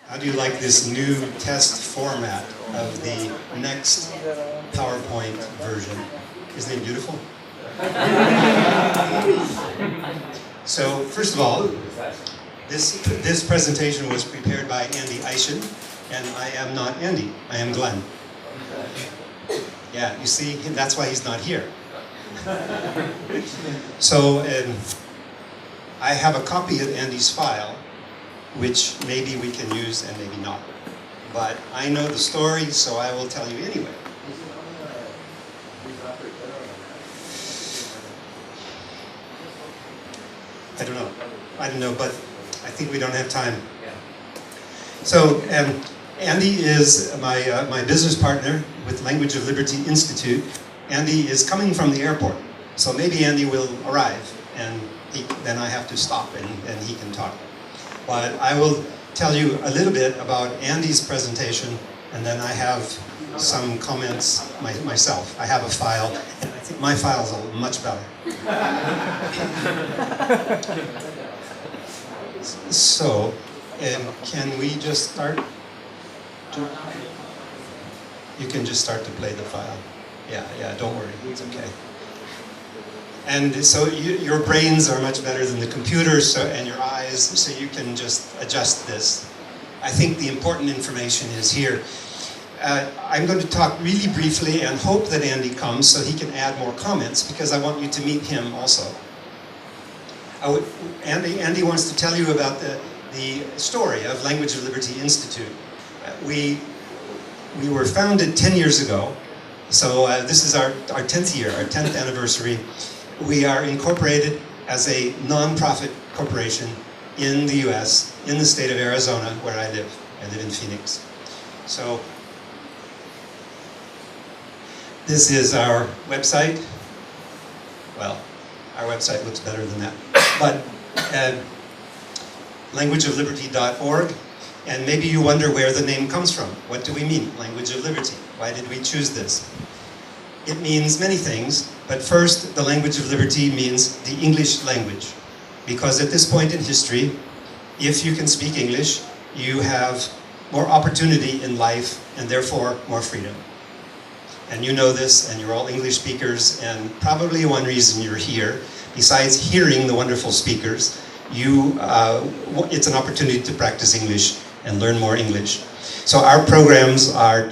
How do you like this new test format of the next PowerPoint version? Isn't it beautiful? So, first of all, this presentation was prepared by Andy Eyschen, and I am not Andy, I am Glenn. Yeah, you see, that's why he's not here. So, I have a copy of Andy's file, which maybe we can use and maybe not. But I know the story, so I will tell you anyway. I don't know, but I think we don't have time. So, Andy is my business partner with Language of Liberty Institute. Andy is coming from the airport, so maybe Andy will arrive, and then I have to stop and he can talk. But I will tell you a little bit about Andy's presentation, and then I have some comments myself. I have a file, and I think my file is much better. So, can we just start? You can just start to play the file. Yeah, don't worry, it's okay. And so your brains are much better than the computer, and your eyes, so you can just adjust this. I think the important information is here. I'm going to talk really briefly and hope that Andy comes so he can add more comments, because I want you to meet him also. Andy wants to tell you about the story of Language of Liberty Institute. We were founded 10 years ago, so this is our 10th year, our 10th anniversary. We are incorporated as a non-profit corporation in the US, in the state of Arizona, where I live. I live in Phoenix. So, this is our website. Well, our website looks better than that. But languageofliberty.org, and maybe you wonder where the name comes from. What do we mean, Language of Liberty? Why did we choose this? It means many things, but first, the language of liberty means the English language. Because at this point in history, if you can speak English, you have more opportunity in life, and therefore more freedom. And you know this, and you're all English speakers, and probably one reason you're here, besides hearing the wonderful speakers, it's an opportunity to practice English and learn more English. So our programs are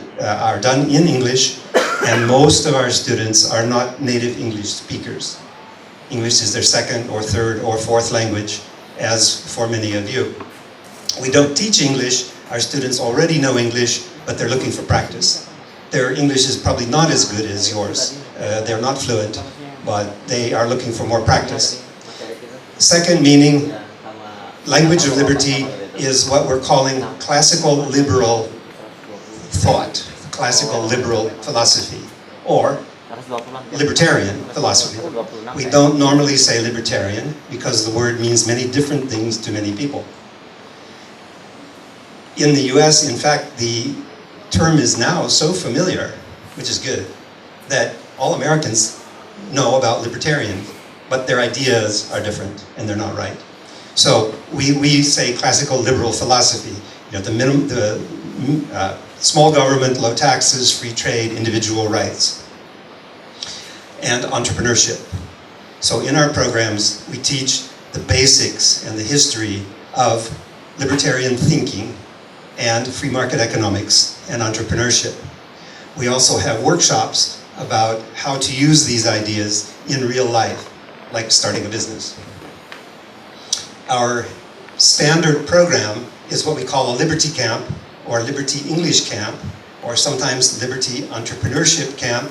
done in English, and most of our students are not native English speakers. English is their second or third or fourth language, as for many of you. We don't teach English. Our students already know English, but they're looking for practice. Their English is probably not as good as yours. They're not fluent, but they are looking for more practice. Second meaning, Language of Liberty is what we're calling classical liberal thought, classical liberal philosophy, or libertarian philosophy. We don't normally say libertarian because the word means many different things to many people. In the US, in fact, the term is now so familiar, which is good, that all Americans know about libertarian, but their ideas are different and they're not right. So we say classical liberal philosophy, the small government, low taxes, free trade, individual rights, and entrepreneurship. So in our programs, we teach the basics and the history of libertarian thinking and free market economics and entrepreneurship. We also have workshops about how to use these ideas in real life, like starting a business. Our standard program is what we call a Liberty Camp, or Liberty English Camp, or sometimes Liberty Entrepreneurship Camp.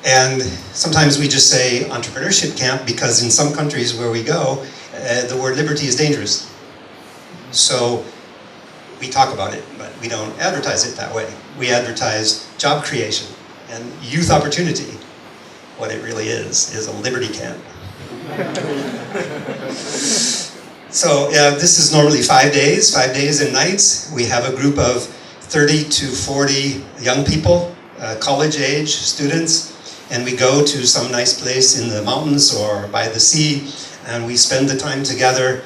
And sometimes we just say Entrepreneurship Camp because in some countries where we go, the word liberty is dangerous. So we talk about it, but we don't advertise it that way. We advertise job creation and youth opportunity. What it really is a liberty camp. So this is normally 5 days and nights. We have a group of 30 to 40 young people, college age students, and we go to some nice place in the mountains or by the sea, and we spend the time together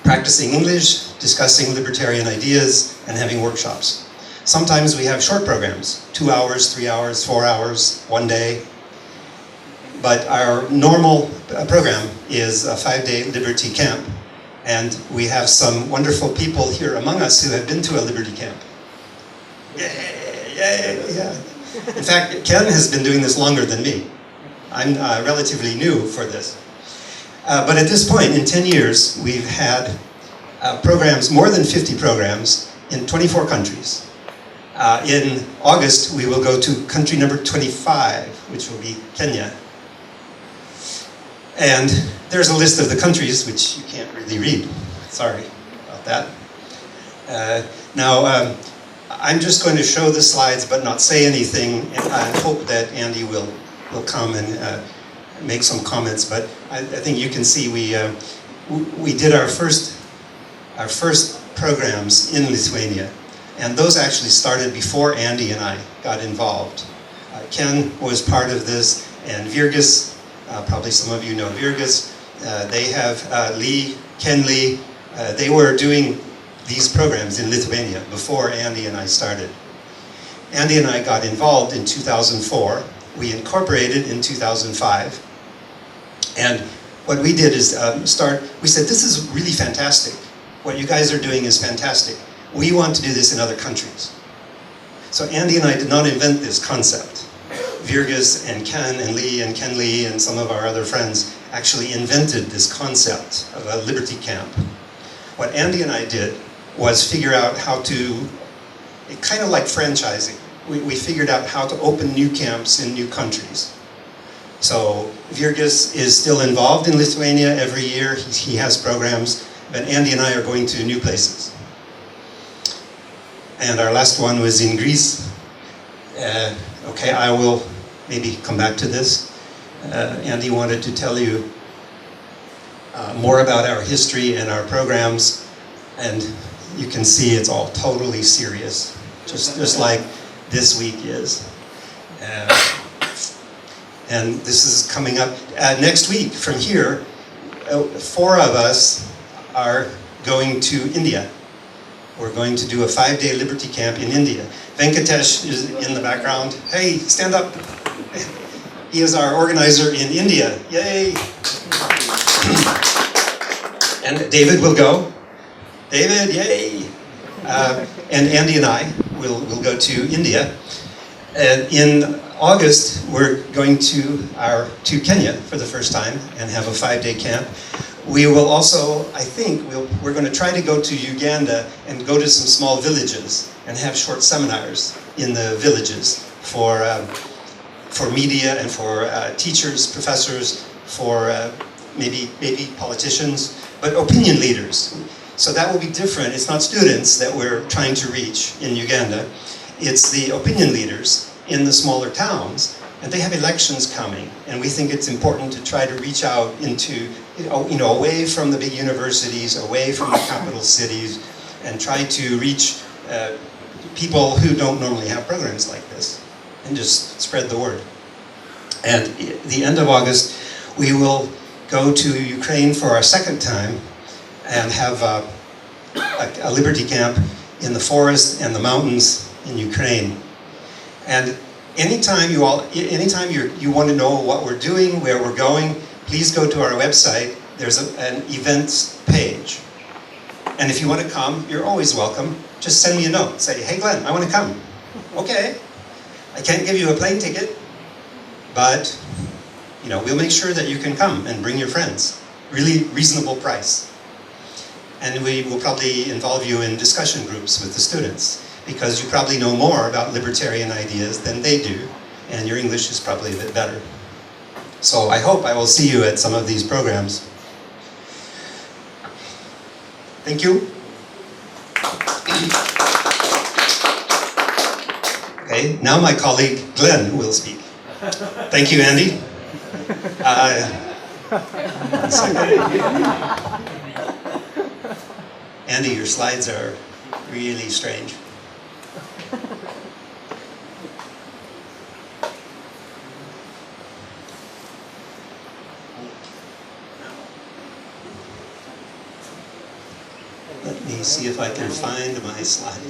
practicing English, discussing libertarian ideas, and having workshops. Sometimes we have short programs, 2 hours, 3 hours, 4 hours, 1 day. But our normal program is a 5-day Liberty Camp. And we have some wonderful people here among us who have been to a Liberty Camp. Yay, yay, yeah. In fact, Ken has been doing this longer than me. I'm relatively new for this. But at this point, in 10 years, we've had programs, more than 50 programs, in 24 countries. In August, we will go to country number 25, which will be Kenya. And there's a list of the countries, which you can't really read. Sorry about that. Now, I'm just going to show the slides, but not say anything, and I hope that Andy will come and make some comments. But I think you can see we did our first programs in Lithuania, and those actually started before Andy and I got involved. Ken was part of this, and Virgis, probably some of you know Virgis. They have Ken Lee, they were doing these programs in Lithuania before Andy and I started. Andy and I got involved in 2004. We incorporated in 2005. And what we did is we said, this is really fantastic. What you guys are doing is fantastic. We want to do this in other countries. So Andy and I did not invent this concept. Virgis and Ken Lee and some of our other friends actually invented this concept of a Liberty Camp. What Andy and I did was figure out how to, kind of like franchising, we figured out how to open new camps in new countries. So Virgis is still involved in Lithuania every year. He has programs, but Andy and I are going to new places. And our last one was in Greece. Okay, I will maybe come back to this. Andy wanted to tell you more about our history and our programs, and you can see it's all totally serious, just like this week is. And this is coming up next week from here. 4 of us are going to India. We're going to do a 5-day Liberty Camp in India. Venkatesh is in the background. Hey, stand up. He is our organizer in India. Yay! And David will go. David, yay! And Andy and I will go to India. And in August, we're going to Kenya for the first time and have a 5-day camp. We will also, I think, we're going to try to go to Uganda and go to some small villages and have short seminars in the villages for media and for teachers, professors, for maybe politicians, but opinion leaders. So that will be different. It's not students that we're trying to reach in Uganda. It's the opinion leaders in the smaller towns, and they have elections coming, and we think it's important to try to reach out into, away from the big universities, away from the capital cities, and try to reach people who don't normally have programs like this, and just spread the word. And at the end of August, we will go to Ukraine for our second time and have a Liberty Camp in the forest and the mountains in Ukraine. And anytime you want to know what we're doing, where we're going, please go to our website. There's an events page. And if you want to come, you're always welcome. Just send me a note. Say, hey Glenn, I want to come. Okay. I can't give you a plane ticket, but we'll make sure that you can come and bring your friends. Really reasonable price. And we will probably involve you in discussion groups with the students, because you probably know more about libertarian ideas than they do, and your English is probably a bit better. So I hope I will see you at some of these programs. Thank you. Okay, now my colleague Glenn will speak. Thank you, Andy. One second. Andy, your slides are really strange. Let me see if I can find my slide.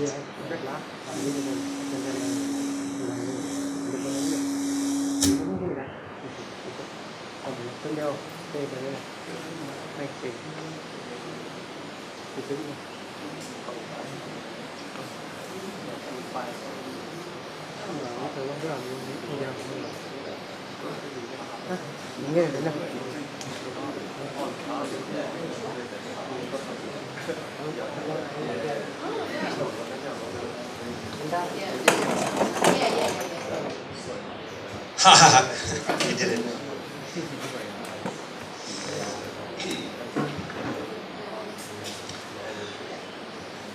Ha ha ha! You did it.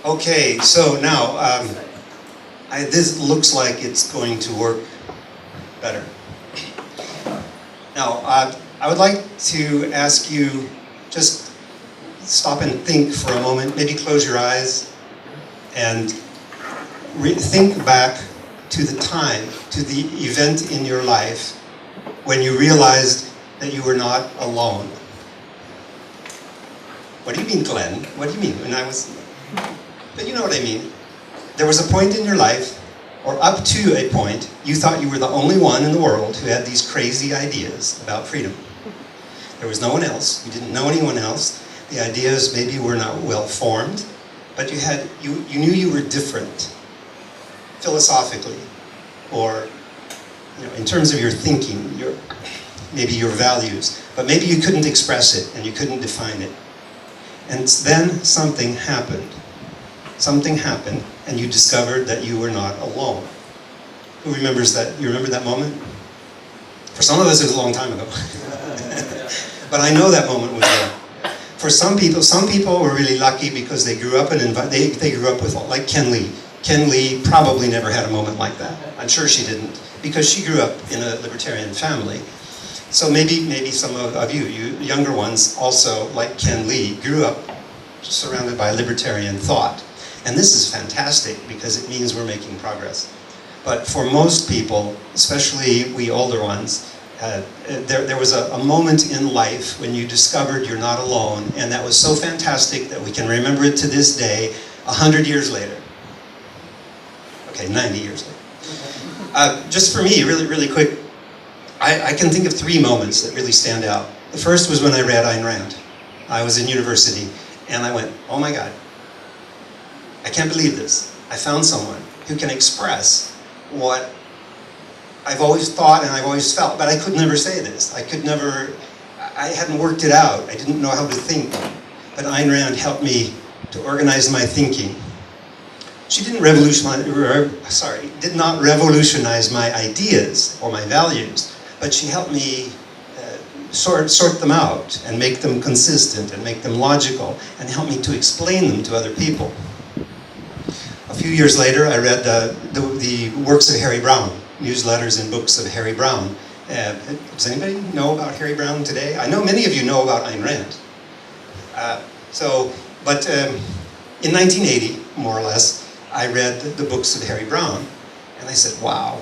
Okay, so now this looks like it's going to work better. Now, I would like to ask you just stop and think for a moment. Maybe close your eyes and think back to the time, to the event in your life when you realized that you were not alone. What do you mean, Glenn? What do you mean? But you know what I mean. There was a point in your life, or up to a point, you thought you were the only one in the world who had these crazy ideas about freedom. There was no one else. You didn't know anyone else. The ideas maybe were not well formed, but you knew you were different, philosophically, or in terms of your thinking, maybe your values, but maybe you couldn't express it and you couldn't define it. And then something happened. Something happened, and you discovered that you were not alone. Who remembers that? You remember that moment? For some of us, it was a long time ago. But I know that moment was there. For some people were really lucky because they grew up they grew up with, like Ken Lee. Ken Lee probably never had a moment like that. I'm sure she didn't, because she grew up in a libertarian family. So maybe some of you younger ones also, like Ken Lee, grew up surrounded by libertarian thought. And this is fantastic because it means we're making progress. But for most people, especially we older ones, there was a moment in life when you discovered you're not alone, and that was so fantastic that we can remember it to this day, 100 years later. Okay, 90 years later. Just for me, really quick, I can think of 3 moments that really stand out. The first was when I read Ayn Rand. I was in university, and I went, oh my God, I can't believe this. I found someone who can express what I've always thought and I've always felt, but I could never say this. I hadn't worked it out. I didn't know how to think. But Ayn Rand helped me to organize my thinking. She did not revolutionize my ideas or my values, but she helped me sort them out and make them consistent and make them logical and help me to explain them to other people. A few years later, I read the works of Harry Browne, newsletters and books of Harry Browne. Does anybody know about Harry Browne today? I know many of you know about Ayn Rand. In 1980, more or less, I read the books of Harry Browne, and I said, wow,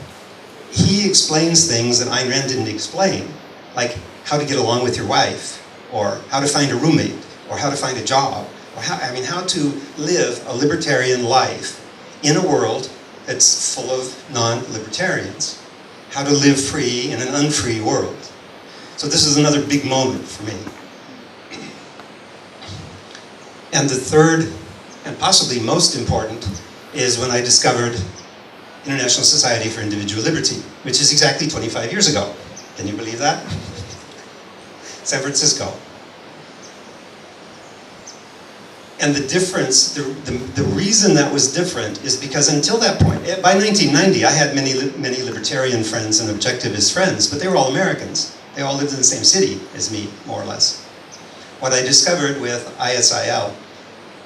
he explains things that Ayn Rand didn't explain, like how to get along with your wife, or how to find a roommate, or how to find a job, or how to live a libertarian life in a world that's full of non-libertarians. How to live free in an unfree world. So this is another big moment for me. And the third, and possibly most important, is when I discovered International Society for Individual Liberty, which is exactly 25 years ago. Can you believe that? San Francisco. And the difference, the reason that was different is because until that point, by 1990, I had many libertarian friends and objectivist friends, but they were all Americans. They all lived in the same city as me, more or less. What I discovered with ISIL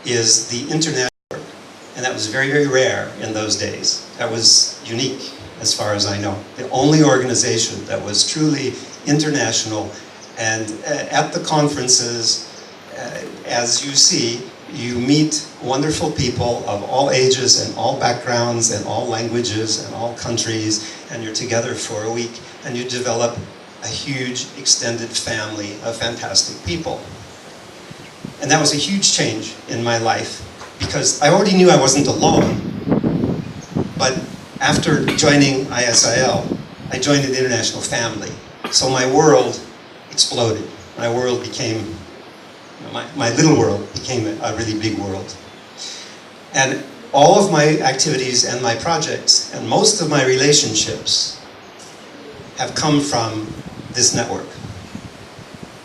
is the international work, and that was very rare in those days. That was unique, as far as I know. The only organization that was truly international, and at the conferences, as you see, you meet wonderful people of all ages and all backgrounds and all languages and all countries, and you're together for a week, and you develop a huge extended family of fantastic people. And that was a huge change in my life. because I already knew I wasn't alone. But after joining ISIL, I joined an international family. So my world exploded. My world became, my little world became a really big world. And all of my activities and my projects and most of my relationships have come from this network.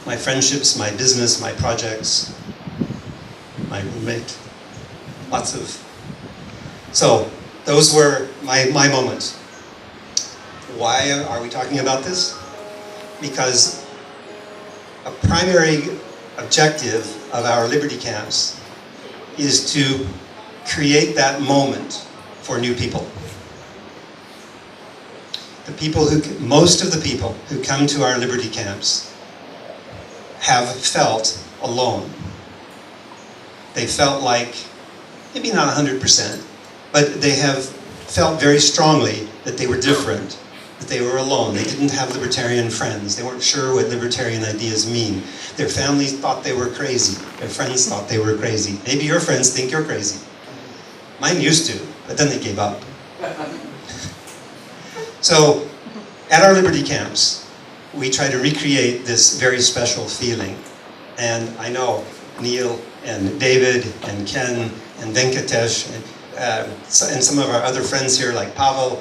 My friendships, my business, my projects, my roommate, lots of. So those were my moments. Why are we talking about this? Because a primary objective of our Liberty Camps is to create that moment for new people. Most of the people who come to our Liberty Camps have felt alone. They felt like, maybe not 100%, but they have felt very strongly that they were different, that they were alone. They didn't have libertarian friends. They weren't sure what libertarian ideas mean. Their families thought they were crazy. Their friends thought they were crazy. Maybe your friends think you're crazy. Mine used to, but then they gave up. So, at our Liberty Camps, we try to recreate this very special feeling. And I know Neil and David and Ken and Venkatesh and some of our other friends here like Pavel,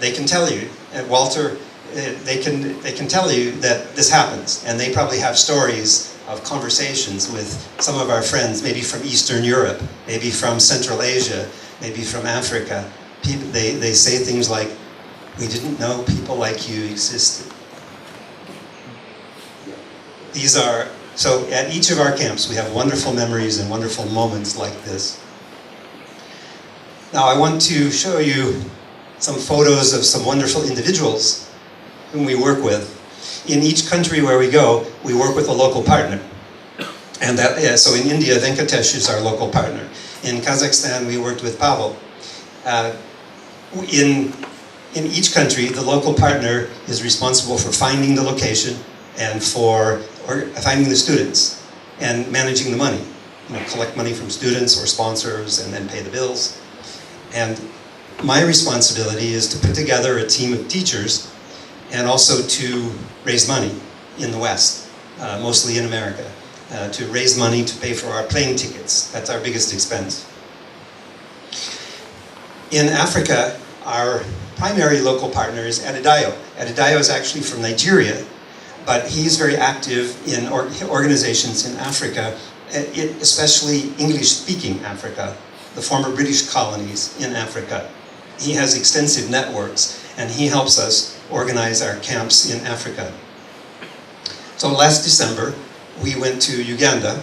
they can tell you, and Walter, they can tell you that this happens. And they probably have stories of conversations with some of our friends, maybe from Eastern Europe, maybe from Central Asia, maybe from Africa. They say things like, "We didn't know people like you existed." So at each of our camps, we have wonderful memories and wonderful moments like this. Now I want to show you some photos of some wonderful individuals whom we work with. In each country where we go, we work with a local partner. And so in India, Venkatesh is our local partner. In Kazakhstan, we worked with Pavel. In each country, the local partner is responsible for finding the location and for finding the students and managing the money. Collect money from students or sponsors and then pay the bills. And my responsibility is to put together a team of teachers and also to raise money in the West, mostly in America, to raise money to pay for our plane tickets. That's our biggest expense. In Africa, our primary local partner is Adedayo. Adedayo is actually from Nigeria, but he's very active in organizations in Africa, especially English-speaking Africa, the former British colonies in Africa. He has extensive networks, and he helps us organize our camps in Africa. So last December, we went to Uganda,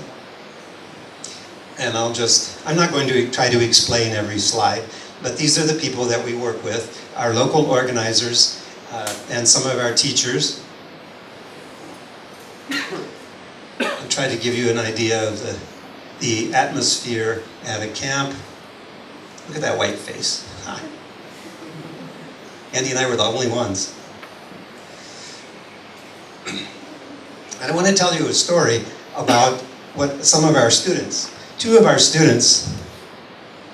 and I'm not going to try to explain every slide, but these are the people that we work with, our local organizers, and some of our teachers. I'll try to give you an idea of the atmosphere at a camp. Look at that white face. Andy and I were the only ones. And I want to tell you a story about what some of our students, two of our students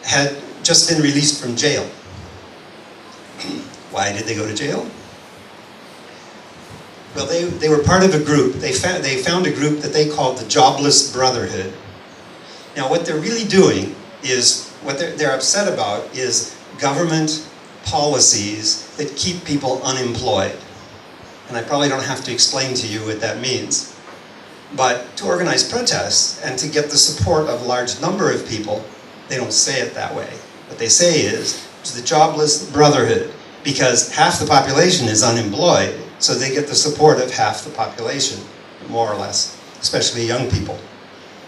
had just been released from jail. Why did they go to jail? Well, they were part of a group. They found a group that they called the Jobless Brotherhood. Now, what they're really doing is, what they're upset about is government policies that keep people unemployed. And I probably don't have to explain to you what that means. But to organize protests and to get the support of a large number of people, they don't say it that way. What they say is, it's the Jobless Brotherhood, because half the population is unemployed, so they get the support of half the population, more or less, especially young people.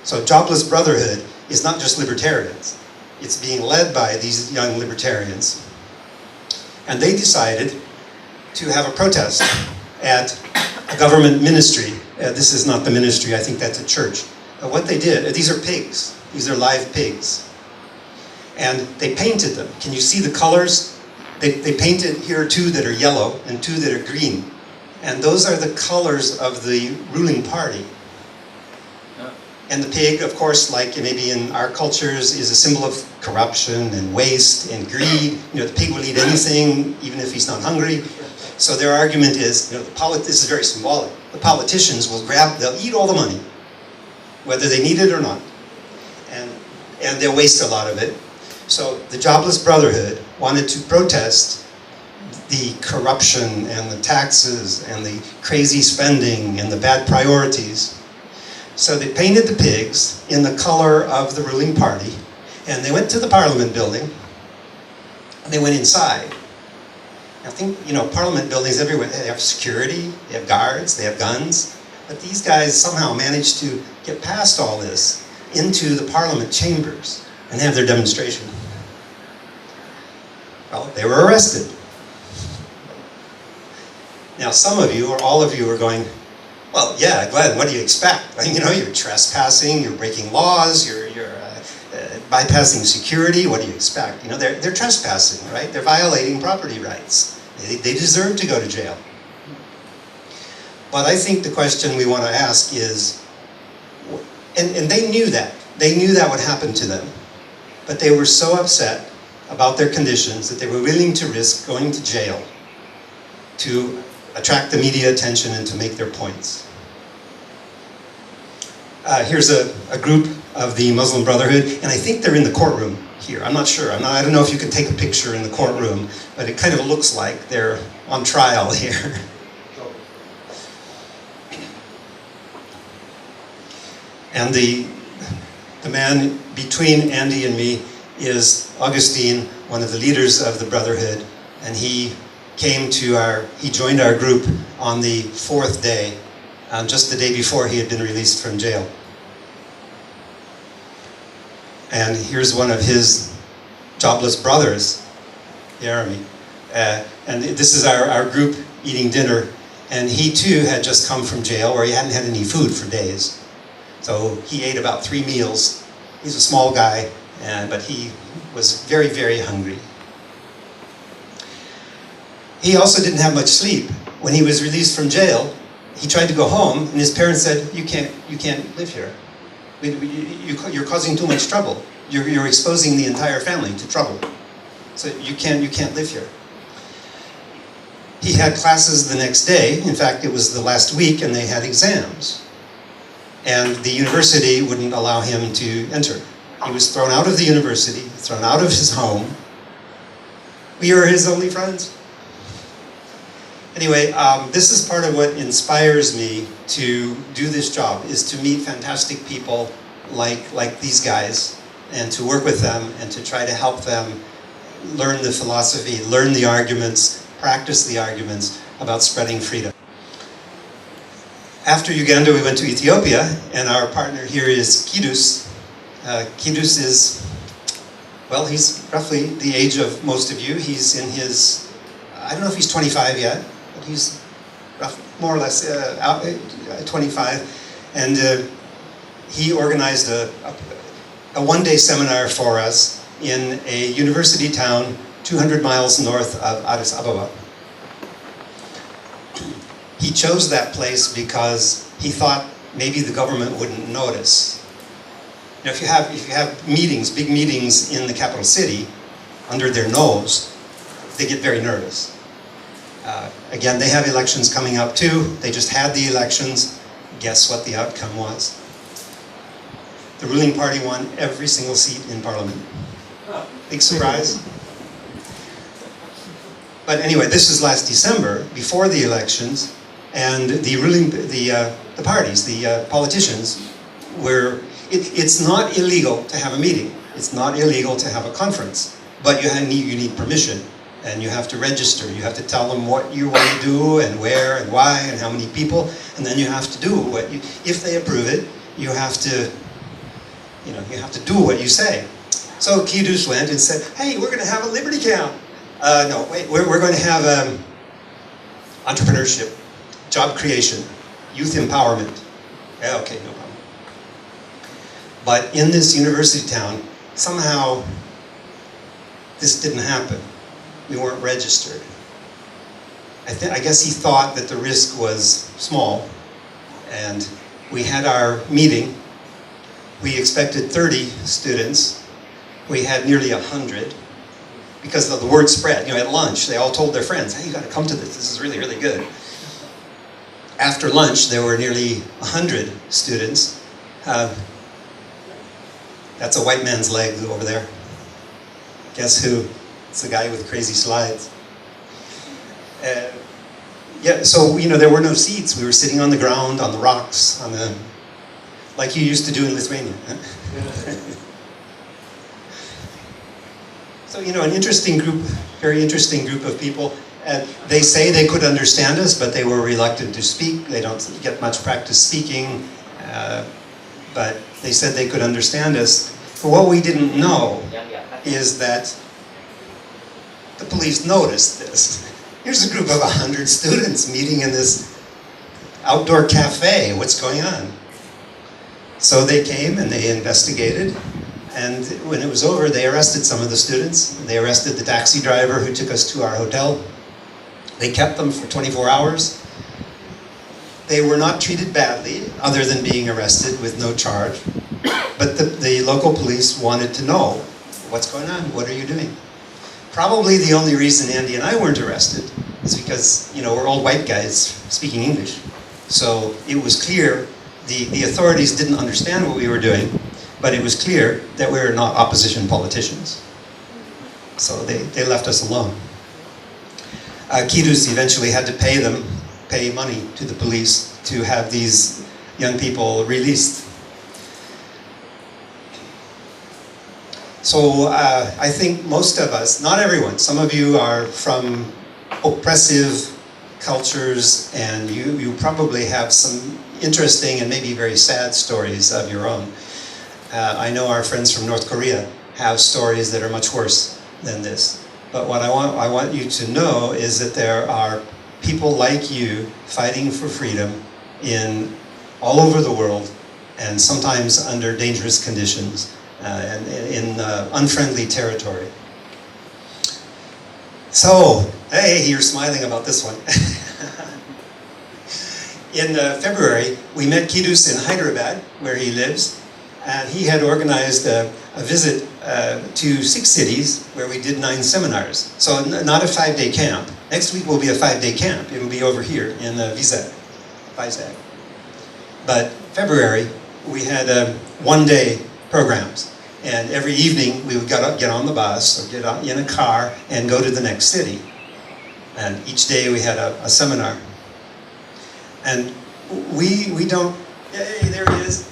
So Jobless Brotherhood is not just libertarians. It's being led by these young libertarians. And they decided to have a protest at a government ministry. This is not the ministry, I think that's a church. What they did, these are pigs. These are live pigs. And they painted them. Can you see the colors? They painted here two that are yellow and two that are green. And those are the colors of the ruling party. And the pig, of course, like maybe in our cultures, is a symbol of corruption and waste and greed. You know, the pig will eat anything, even if he's not hungry. So their argument is, you know, this is very symbolic. The politicians will they'll eat all the money, whether they need it or not. And they'll waste a lot of it. So the Jobless Brotherhood wanted to protest the corruption and the taxes and the crazy spending and the bad priorities. So they painted the pigs in the color of the ruling party, and they went to the Parliament building, and they went inside. I think, you know, Parliament buildings everywhere, they have security, they have guards, they have guns, but these guys somehow managed to get past all this into the Parliament chambers and have their demonstration. Well, they were arrested. Now, some of you, or all of you, are going, well, yeah, Glenn, what do you expect? I mean, you know, you're trespassing, you're breaking laws, you're bypassing security. What do you expect? You know, they're trespassing, right? They're violating property rights. They deserve to go to jail. But I think the question we want to ask is, and they knew that. They knew that would happen to them. But they were so upset about their conditions that they were willing to risk going to jail to attract the media attention and to make their points. Here's a group of the Muslim Brotherhood, and I think they're in the courtroom here. I'm not sure. I don't know if you could take a picture in the courtroom, but it kind of looks like they're on trial here. And the man between Andy and me is Augustine, one of the leaders of the Brotherhood, and he joined our group on the 4th day, just the day before he had been released from jail. And here's one of his jobless brothers, Jeremy. And this is our group eating dinner, and he too had just come from jail where he hadn't had any food for days. So he ate about 3 meals. He's a small guy, but he was very, very hungry. He also didn't have much sleep. When he was released from jail, he tried to go home, and his parents said, you can't live here. You're causing too much trouble. You're exposing the entire family to trouble. So you can't live here. He had classes the next day. In fact, it was the last week, and they had exams. And the university wouldn't allow him to enter. He was thrown out of the university, thrown out of his home. We were his only friends. Anyway, this is part of what inspires me to do this job, is to meet fantastic people like these guys, and to work with them, and to try to help them learn the philosophy, learn the arguments, practice the arguments about spreading freedom. After Uganda, we went to Ethiopia, and our partner here is Kidus. Kidus is, well, he's roughly the age of most of you. He's in his, I don't know if he's 25 yet, but he's more or less 25. And he organized a one-day seminar for us in a university town 200 miles north of Addis Ababa. He chose that place because he thought maybe the government wouldn't notice. You know, if you have meetings, big meetings in the capital city, under their nose, they get very nervous. Again, they have elections coming up too. They just had the elections. Guess what the outcome was? The ruling party won every single seat in parliament. Big surprise. But anyway, this was last December, before the elections, and the parties, the politicians, were. It's not illegal to have a meeting. It's not illegal to have a conference, but you need permission, and you have to register. You have to tell them what you want to do, and where, and why, and how many people, and then you have to do what you. If they approve it, you have to. You have to do what you say. So Kidus went and said, "Hey, we're going to have a Liberty Camp." No, wait, we're going to have entrepreneurship, job creation, youth empowerment. Yeah, okay, no problem. But in this university town, somehow this didn't happen. We weren't registered. I guess he thought that the risk was small, and we had our meeting, We expected 30 students. We had nearly 100 because the word spread. You know, at lunch, they all told their friends, hey, you got to come to this. This is really, really good. After lunch, there were nearly 100 students. That's a white man's leg over there. Guess who? It's the guy with crazy slides. Yeah, so, you know, there were no seats. We were sitting on the ground, on the rocks, like you used to do in Lithuania. So, you know, an interesting group, very interesting group of people. They say they could understand us, but they were reluctant to speak. They don't get much practice speaking, but they said they could understand us. But what we didn't know is that the police noticed this. Here's a group of 100 students meeting in this outdoor cafe. What's going on? So they came and they investigated. And when it was over, they arrested some of the students. They arrested the taxi driver who took us to our hotel. They kept them for 24 hours. They were not treated badly, other than being arrested with no charge. But the local police wanted to know, what's going on? What are you doing? Probably the only reason Andy and I weren't arrested is because, you know, we're old white guys speaking English. So it was clear, the authorities didn't understand what we were doing, but it was clear that we were not opposition politicians. So they left us alone. Kidus eventually had to pay money to the police to have these young people released. So I think most of us, not everyone, some of you are from oppressive cultures and you probably have some interesting and maybe very sad stories of your own. I know our friends from North Korea have stories that are much worse than this. But what I want you to know is that there are people like you fighting for freedom all over the world, and sometimes under dangerous conditions and in unfriendly territory. So, hey, you're smiling about this one. In February, we met Kidus in Hyderabad, where he lives, and he had organized a visit to 6 cities where we did 9 seminars. So not a 5-day camp. Next week will be a 5-day camp. It will be over here in Vizag. But February, we had 1-day programs. And every evening, we would get on the bus or get in a car and go to the next city. And each day we had a seminar. And we don't, yay, there he is.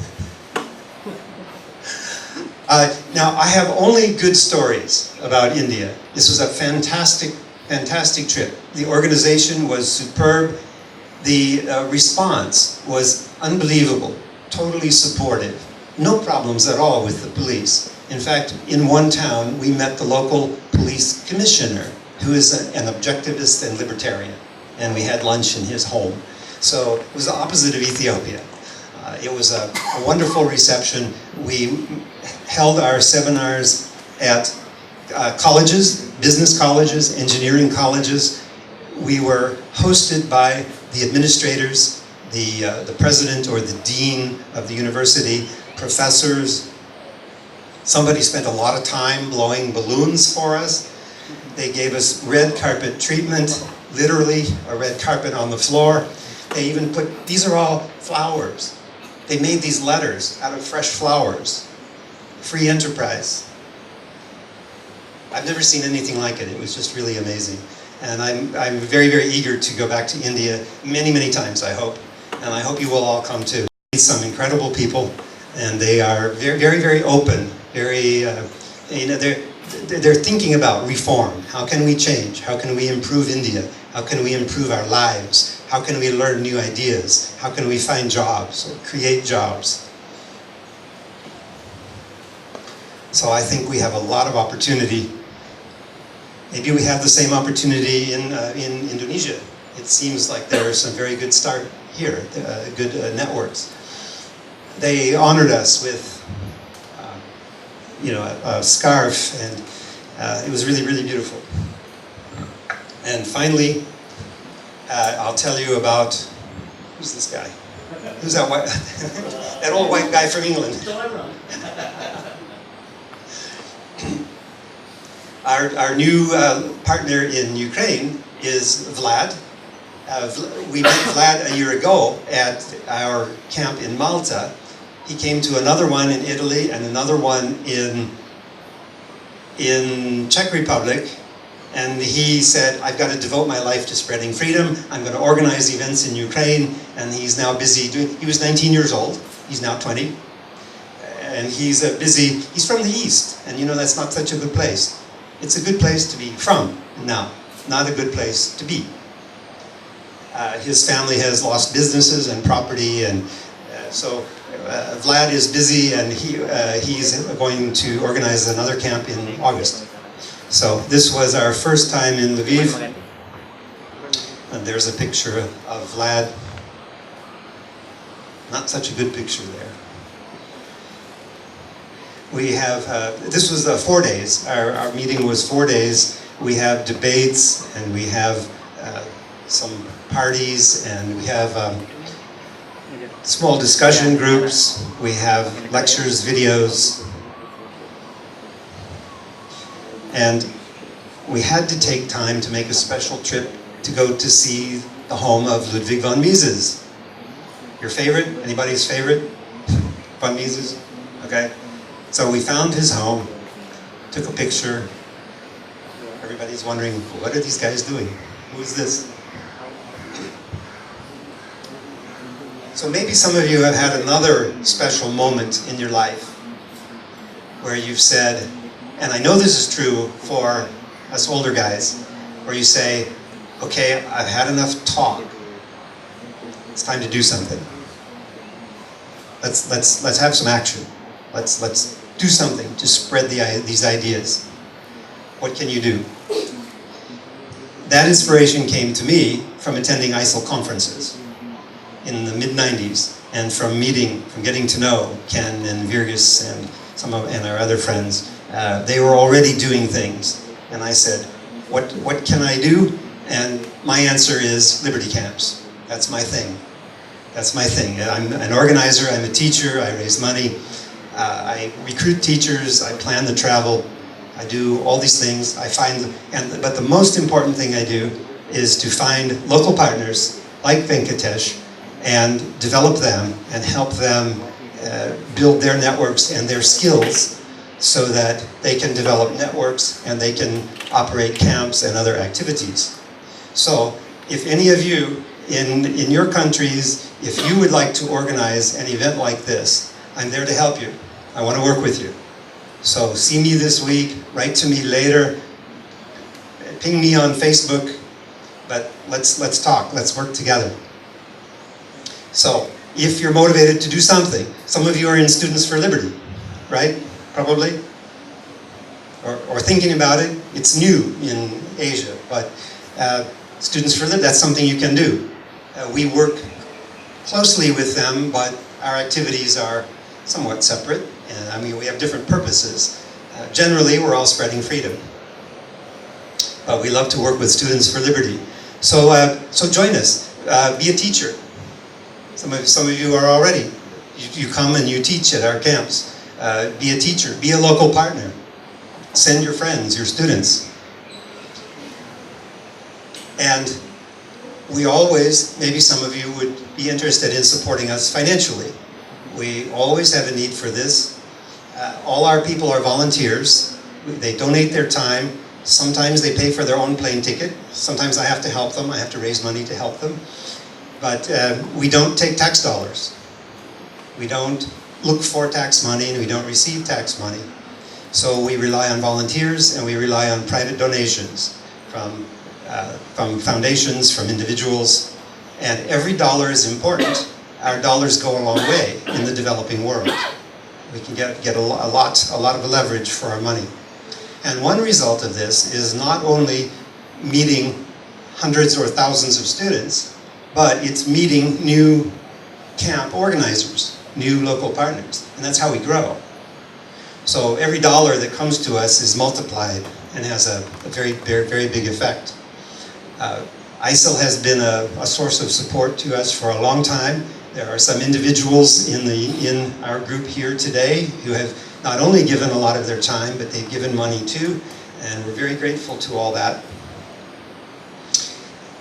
Now, I have only good stories about India. This was a fantastic, fantastic trip. The organization was superb. The response was unbelievable, totally supportive. No problems at all with the police. In fact, in one town, we met the local police commissioner, who is an objectivist and libertarian. And we had lunch in his home. So it was the opposite of Ethiopia. It was a wonderful reception. We held our seminars at colleges, business colleges, engineering colleges. We were hosted by the administrators, the president or the dean of the university, professors. Somebody spent a lot of time blowing balloons for us. They gave us red carpet treatment, literally a red carpet on the floor. They even these are all flowers. They made these letters out of fresh flowers. Free enterprise. I've never seen anything like it. It was just really amazing. And I'm very, very eager to go back to India many, many times, I hope. And I hope you will all come too. Meet some incredible people, and they are very, very, very open. Very, they're thinking about reform. How can we change? How can we improve India? How can we improve our lives? How can we learn new ideas? How can we find jobs or create jobs? So I think we have a lot of opportunity. Maybe we have the same opportunity in Indonesia. It seems like there are some very good start here, good networks. They honored us with, a scarf, and it was really, really beautiful. And finally, I'll tell you about, who's this guy? Who's that white? That old white guy from England. Our new partner in Ukraine is Vlad. We met Vlad a year ago at our camp in Malta. He came to another one in Italy and another one in Czech Republic. And he said, I've got to devote my life to spreading freedom. I'm going to organize events in Ukraine. And he's now busy doing, he was 19 years old. He's now 20. And he's busy, he's from the East. And you know, that's not such a good place. It's a good place to be from now, not a good place to be. His family has lost businesses and property, and so Vlad is busy, and he's going to organize another camp in August. So this was our first time in Lviv, and there's a picture of Vlad. Not such a good picture there. We have, this was 4 days. Our meeting was 4 days. We have debates, and we have some parties, and we have small discussion groups. We have lectures, videos. And we had to take time to make a special trip to go to see the home of Ludwig von Mises. Your favorite? Anybody's favorite? Von Mises? Okay. So we found his home, took a picture. Everybody's wondering, what are these guys doing? Who is this? So maybe some of you have had another special moment in your life where you've said, and I know this is true for us older guys, where you say, okay, I've had enough talk. It's time to do something. Let's have some action. Let's do something to spread these ideas. What can you do? That inspiration came to me from attending Eyschen conferences in the mid-90s, and from getting to know Ken and Virgis and our other friends. They were already doing things, and I said, what can I do? And my answer is Liberty Camps. That's my thing. That's my thing. I'm an organizer, I'm a teacher, I raise money, I recruit teachers, I plan the travel, I do all these things. But the most important thing I do is to find local partners like Venkatesh and develop them and help them build their networks and their skills so that they can develop networks and they can operate camps and other activities. So if any of you in your countries, if you would like to organize an event like this, I'm there to help you. I want to work with you. So see me this week, write to me later, ping me on Facebook, but let's talk, let's work together. So if you're motivated to do something, some of you are in Students for Liberty, right? Probably. Or thinking about it. It's new in Asia, but Students for Liberty, that's something you can do. We work closely with them, but our activities are somewhat separate. And I mean, we have different purposes. Generally, we're all spreading freedom. But we love to work with Students for Liberty. So join us. Be a teacher. Some of you are already. You come and you teach at our camps. Be a teacher. Be a local partner. Send your friends, your students. And we always, maybe some of you would be interested in supporting us financially. We always have a need for this. All our people are volunteers. They donate their time. Sometimes they pay for their own plane ticket. Sometimes I have to help them. I have to raise money to help them. But we don't take tax dollars. We don't look for tax money, and we don't receive tax money. So we rely on volunteers, and we rely on private donations from foundations, from individuals. And every dollar is important. Our dollars go a long way in the developing world. We can get a lot of leverage for our money. And one result of this is not only meeting hundreds or thousands of students, but it's meeting new camp organizers, new local partners. And that's how we grow. So every dollar that comes to us is multiplied and has a very, very, very big effect. Eyschen has been a source of support to us for a long time. There are some individuals in our group here today who have not only given a lot of their time, but they've given money too, and we're very grateful to all that.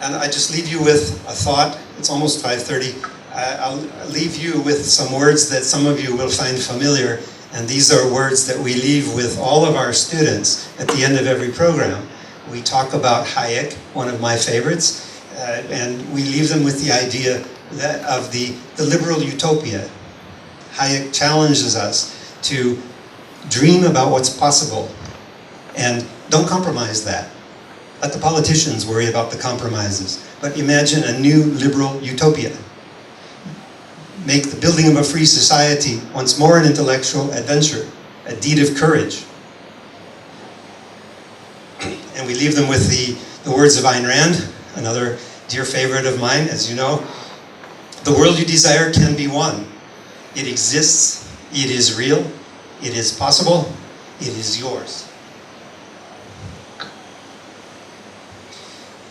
And I just leave you with a thought. It's almost 5:30. I'll leave you with some words that some of you will find familiar, and these are words that we leave with all of our students at the end of every program. We talk about Hayek, one of my favorites, and we leave them with the idea of the liberal utopia. Hayek challenges us to dream about what's possible, and don't compromise that. Let the politicians worry about the compromises, but imagine a new liberal utopia. Make the building of a free society once more an intellectual adventure, a deed of courage. And we leave them with the words of Ayn Rand, another dear favorite of mine, as you know. The world you desire can be won. It exists, it is real, it is possible, it is yours.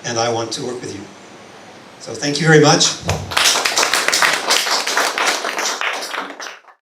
And I want to work with you. So thank you very much.